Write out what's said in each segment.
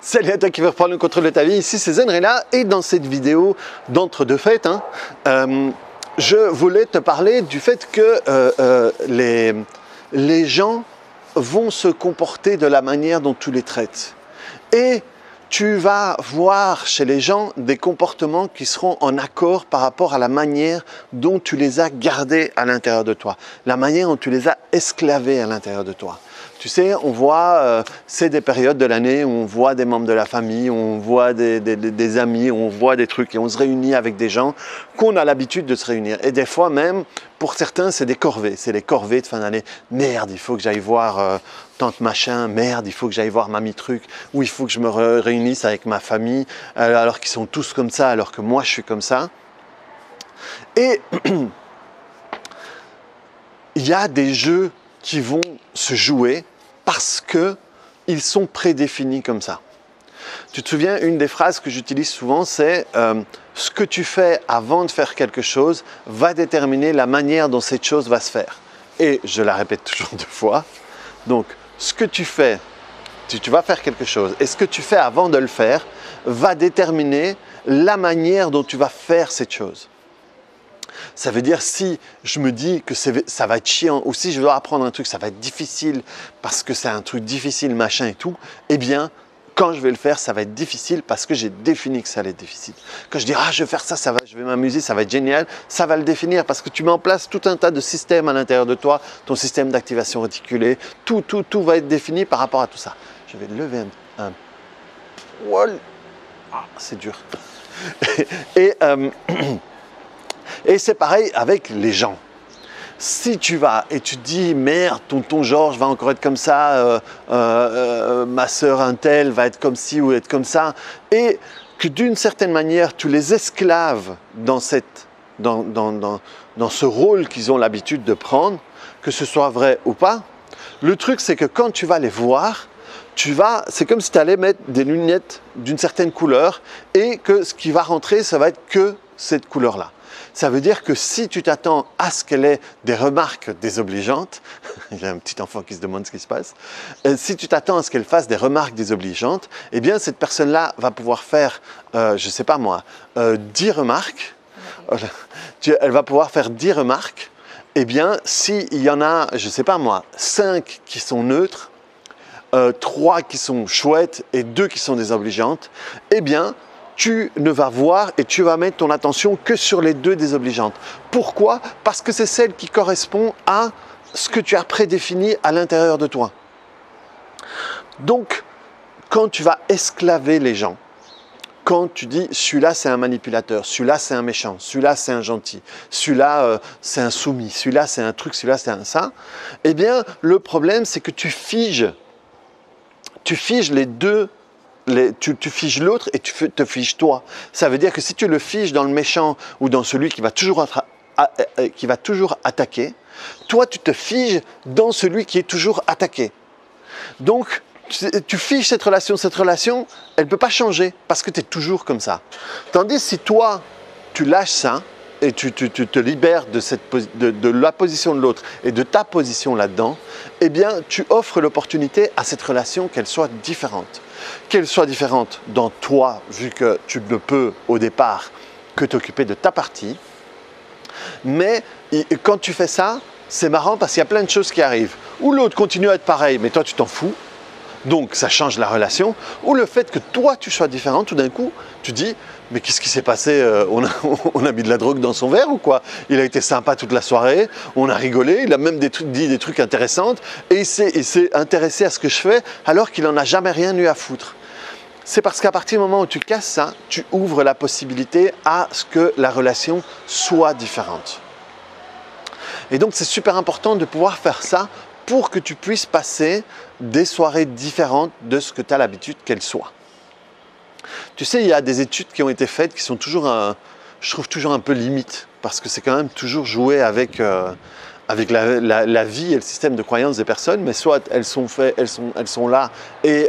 Salut à toi qui veut reprendre le contrôle de ta vie, ici c'est Zenrela et dans cette vidéo d'entre-deux fêtes, je voulais te parler du fait que les gens vont se comporter de la manière dont tu les traites. Et tu vas voir chez les gens des comportements qui seront en accord par rapport à la manière dont tu les as gardés à l'intérieur de toi, la manière dont tu les as esclavés à l'intérieur de toi. Tu sais, on voit, c'est des périodes de l'année où on voit des membres de la famille, on voit des amis, on voit des trucs et on se réunit avec des gens qu'on a l'habitude de se réunir. Et des fois même, pour certains, c'est des corvées, c'est les corvées de fin d'année. Merde, il faut que j'aille voir tante machin, merde, il faut que j'aille voir mamie truc, ou il faut que je me réunisse avec ma famille, alors qu'ils sont tous comme ça, alors que moi je suis comme ça. Et il y a des jeux qui vont se jouer parce qu'ils sont prédéfinis comme ça. Tu te souviens, une des phrases que j'utilise souvent, c'est ce que tu fais avant de faire quelque chose va déterminer la manière dont cette chose va se faire. Et je la répète toujours deux fois. Donc, ce que tu fais, tu vas faire quelque chose, et ce que tu fais avant de le faire va déterminer la manière dont tu vas faire cette chose. Ça veut dire si je me dis que ça va être chiant ou si je dois apprendre un truc, ça va être difficile parce que c'est un truc difficile, machin et tout, eh bien, quand je vais le faire, ça va être difficile parce que j'ai défini que ça allait être difficile. Quand je dis « Ah, je vais faire ça, je vais m'amuser, ça va être génial », ça va le définir parce que tu mets en place tout un tas de systèmes à l'intérieur de toi, ton système d'activation réticulée, tout va être défini par rapport à tout ça. Je vais lever un poil. Ah, c'est dur. Et c'est pareil avec les gens. Si tu vas et tu te dis « Merde, tonton Georges va encore être comme ça, ma sœur un tel va être comme ci ou être comme ça » et que d'une certaine manière tu les esclaves dans ce rôle qu'ils ont l'habitude de prendre, que ce soit vrai ou pas, le truc c'est que quand tu vas les voir, c'est comme si tu allais mettre des lunettes d'une certaine couleur et que ce qui va rentrer, ça va être que cette couleur-là. Ça veut dire que si tu t'attends à ce qu'elle ait des remarques désobligeantes, il y a un petit enfant qui se demande ce qui se passe, si tu t'attends à ce qu'elle fasse des remarques désobligeantes, eh bien cette personne-là va pouvoir faire, je ne sais pas moi, 10 remarques, elle va pouvoir faire 10 remarques, eh bien s'il y en a, je ne sais pas moi, 5 qui sont neutres, 3 qui sont chouettes et 2 qui sont désobligeantes, eh bien tu ne vas voir et tu vas mettre ton attention que sur les 2 désobligeantes. Pourquoi? Parce que c'est celle qui correspond à ce que tu as prédéfini à l'intérieur de toi. Donc, quand tu vas esclaver les gens, quand tu dis celui-là c'est un manipulateur, celui-là c'est un méchant, celui-là c'est un gentil, celui-là c'est un soumis, celui-là c'est un truc, celui-là c'est un ça, eh bien le problème c'est que tu figes les deux. Tu figes l'autre et tu te figes toi. Ça veut dire que si tu le figes dans le méchant ou dans celui qui va toujours attaquer, toi tu te figes dans celui qui est toujours attaqué. Donc tu figes cette relation, elle ne peut pas changer parce que tu es toujours comme ça. Tandis si toi tu lâches ça et tu te libères de la position de l'autre et de ta position là-dedans, eh bien tu offres l'opportunité à cette relation qu'elle soit différente. Qu'elle soit différente dans toi, vu que tu ne peux au départ que t'occuper de ta partie. Mais quand tu fais ça, c'est marrant parce qu'il y a plein de choses qui arrivent. Ou l'autre continue à être pareil, mais toi tu t'en fous. Donc ça change la relation. Ou le fait que toi tu sois différent, tout d'un coup, tu dis « Mais qu'est-ce qui s'est passé? On a mis de la drogue dans son verre ou quoi? Il a été sympa toute la soirée, on a rigolé, il a même dit des trucs intéressants et il s'est intéressé à ce que je fais alors qu'il n'en a jamais rien eu à foutre. » C'est parce qu'à partir du moment où tu casses ça, tu ouvres la possibilité à ce que la relation soit différente. Et donc c'est super important de pouvoir faire ça pour que tu puisses passer des soirées différentes de ce que tu as l'habitude qu'elles soient. Tu sais, il y a des études qui ont été faites qui sont toujours, je trouve toujours un peu limite, parce que c'est quand même toujours jouer avec la vie et le système de croyances des personnes, mais soit elles sont là et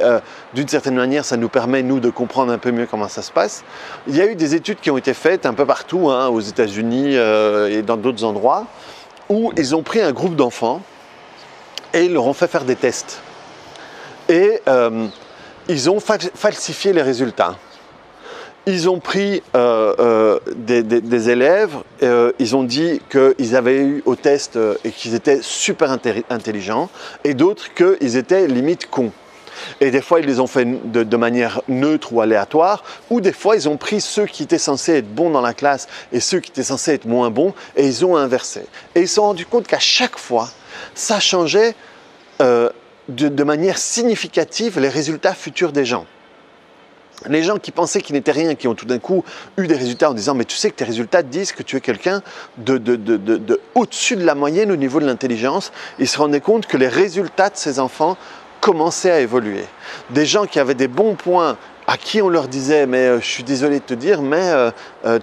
d'une certaine manière, ça nous permet, nous, de comprendre un peu mieux comment ça se passe. Il y a eu des études qui ont été faites un peu partout, aux États-Unis et dans d'autres endroits, où ils ont pris un groupe d'enfants et ils leur ont fait faire des tests. Et ils ont falsifié les résultats. Ils ont pris des élèves, ils ont dit qu'ils avaient eu au test et qu'ils étaient super intelligents, et d'autres qu'ils étaient limite cons. Et des fois, ils les ont fait de manière neutre ou aléatoire, ou des fois, ils ont pris ceux qui étaient censés être bons dans la classe et ceux qui étaient censés être moins bons, et ils ont inversé. Et ils se sont rendus compte qu'à chaque fois, ça changeait de manière significative les résultats futurs des gens. Les gens qui pensaient qu'ils n'étaient rien, qui ont tout d'un coup eu des résultats en disant « mais tu sais que tes résultats disent que tu es quelqu'un de au-dessus de la moyenne au niveau de l'intelligence », ils se rendaient compte que les résultats de ces enfants commençaient à évoluer. Des gens qui avaient des bons points, à qui on leur disait « mais je suis désolé de te dire, mais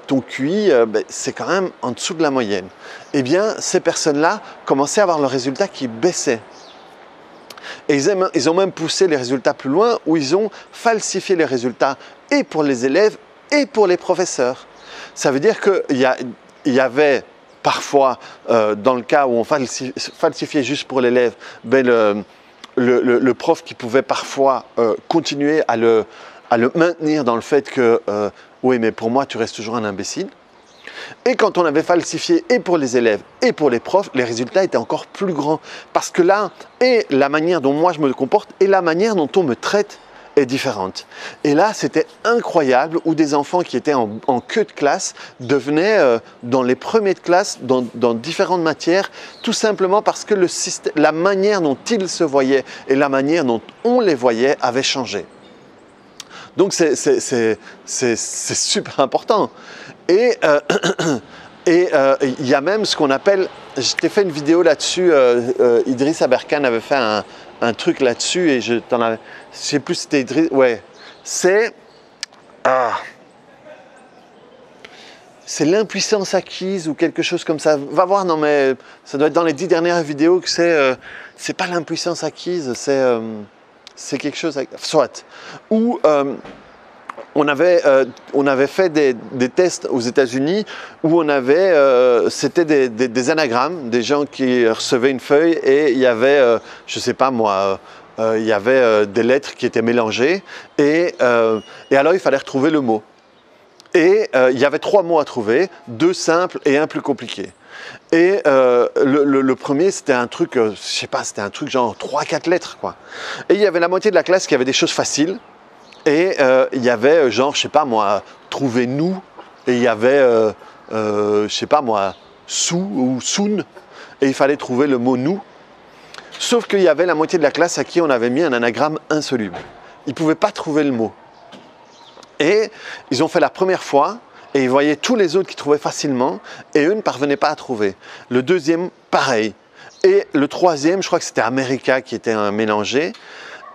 ton QI, c'est quand même en dessous de la moyenne ». Eh bien, ces personnes-là commençaient à avoir leurs résultats qui baissaient. Et ils ont même poussé les résultats plus loin, où ils ont falsifié les résultats et pour les élèves et pour les professeurs. Ça veut dire qu'il y avait parfois, dans le cas où on falsifiait juste pour l'élève, le prof qui pouvait parfois continuer à le maintenir dans le fait que oui, mais pour moi tu restes toujours un imbécile. Et quand on avait falsifié et pour les élèves et pour les profs, les résultats étaient encore plus grands. Parce que là, et la manière dont moi je me comporte et la manière dont on me traite est différente. Et là, c'était incroyable où des enfants qui étaient en queue de classe devenaient dans les premiers de classe, dans différentes matières, tout simplement parce que la manière dont ils se voyaient et la manière dont on les voyait avait changé. Donc c'est super important. Et il y a même ce qu'on appelle, je t'ai fait une vidéo là-dessus, Idriss Aberkan avait fait un truc là-dessus et je sais plus si c'était Idriss, ouais, c'est l'impuissance acquise ou quelque chose comme ça. Va voir, non mais ça doit être dans les 10 dernières vidéos que c'est pas l'impuissance acquise, c'est quelque chose, soit, où on avait fait des tests aux États-Unis où c'était des anagrammes, des gens qui recevaient une feuille et il y avait, je sais pas moi, il y avait des lettres qui étaient mélangées et alors il fallait retrouver le mot. Et il y avait 3 mots à trouver, 2 simples et 1 plus compliqué. Et le premier, c'était un truc, je sais pas, c'était un truc genre 3-4 lettres, quoi. Et il y avait la moitié de la classe qui avait des choses faciles. Et il y avait genre, je sais pas moi, trouvez-nous. Et il y avait, je sais pas moi, sou ou soon. Et il fallait trouver le mot nous. Sauf qu'il y avait la moitié de la classe à qui on avait mis un anagramme insoluble. Ils ne pouvaient pas trouver le mot. Et ils ont fait la première fois. Et ils voyaient tous les autres qui trouvaient facilement. Et eux ne parvenaient pas à trouver. Le deuxième, pareil. Et le troisième, je crois que c'était America qui était un mélangé,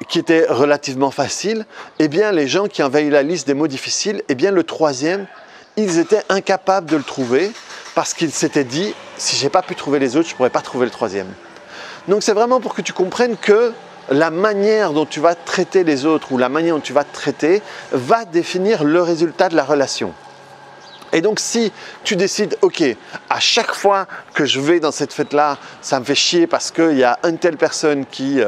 qui était relativement facile, eh bien les gens qui avaient eu la liste des mots difficiles, eh bien le troisième, ils étaient incapables de le trouver parce qu'ils s'étaient dit, si je n'ai pas pu trouver les autres, je ne pourrais pas trouver le troisième. Donc c'est vraiment pour que tu comprennes que la manière dont tu vas traiter les autres ou la manière dont tu vas te traiter va définir le résultat de la relation. Et donc si tu décides, ok, à chaque fois que je vais dans cette fête-là, ça me fait chier parce qu'il y a une telle personne qui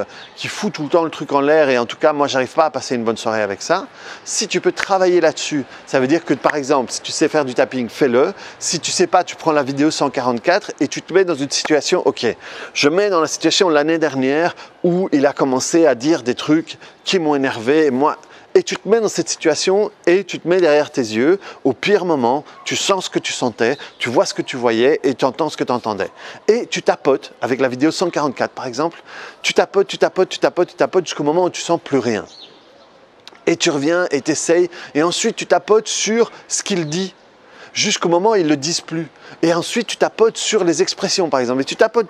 fout tout le temps le truc en l'air et en tout cas, moi, j'arrive pas à passer une bonne soirée avec ça. Si tu peux travailler là-dessus, ça veut dire que par exemple, si tu sais faire du tapping, fais-le. Si tu sais pas, tu prends la vidéo 144 et tu te mets dans une situation, ok, je mets dans la situation l'année dernière où il a commencé à dire des trucs qui m'ont énervé et moi… Et tu te mets dans cette situation et tu te mets derrière tes yeux. Au pire moment, tu sens ce que tu sentais, tu vois ce que tu voyais et tu entends ce que tu entendais. Et tu tapotes, avec la vidéo 144 par exemple, tu tapotes jusqu'au moment où tu sens plus rien. Et tu reviens et tu essayes et ensuite tu tapotes sur ce qu'il dit jusqu'au moment où ils ne le disent plus. Et ensuite tu tapotes sur les expressions par exemple. Et tu tapotes.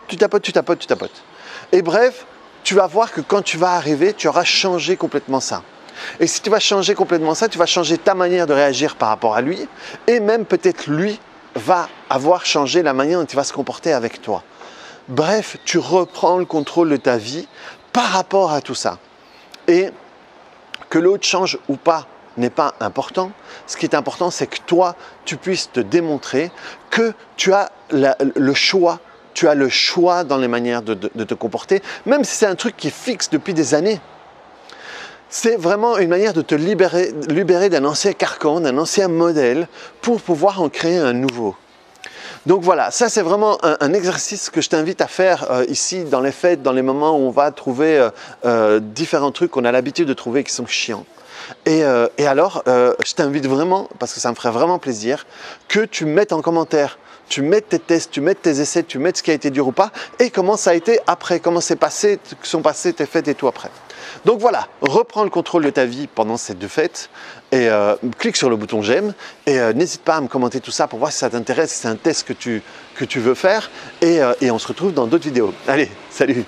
Et bref, tu vas voir que quand tu vas arriver, tu auras changé complètement ça. Et si tu vas changer complètement ça, tu vas changer ta manière de réagir par rapport à lui et même peut-être lui va avoir changé la manière dont il va se comporter avec toi. Bref, tu reprends le contrôle de ta vie par rapport à tout ça. Et que l'autre change ou pas n'est pas important. Ce qui est important, c'est que toi, tu puisses te démontrer que tu as le choix. Tu as le choix dans les manières de te comporter, même si c'est un truc qui est fixe depuis des années. C'est vraiment une manière de te libérer d'un ancien carcan, d'un ancien modèle pour pouvoir en créer un nouveau. Donc voilà, ça c'est vraiment un exercice que je t'invite à faire ici dans les fêtes, dans les moments où on va trouver différents trucs qu'on a l'habitude de trouver qui sont chiants. Et alors, je t'invite vraiment, parce que ça me ferait vraiment plaisir, que tu mettes en commentaire, tu mettes tes tests, tu mettes tes essais, tu mettes ce qui a été dur ou pas, et comment ça a été après, comment sont passées tes fêtes et tout après. Donc voilà, reprends le contrôle de ta vie pendant ces 2 fêtes et clique sur le bouton j'aime et n'hésite pas à me commenter tout ça pour voir si ça t'intéresse, si c'est un test que tu veux faire et on se retrouve dans d'autres vidéos. Allez, salut!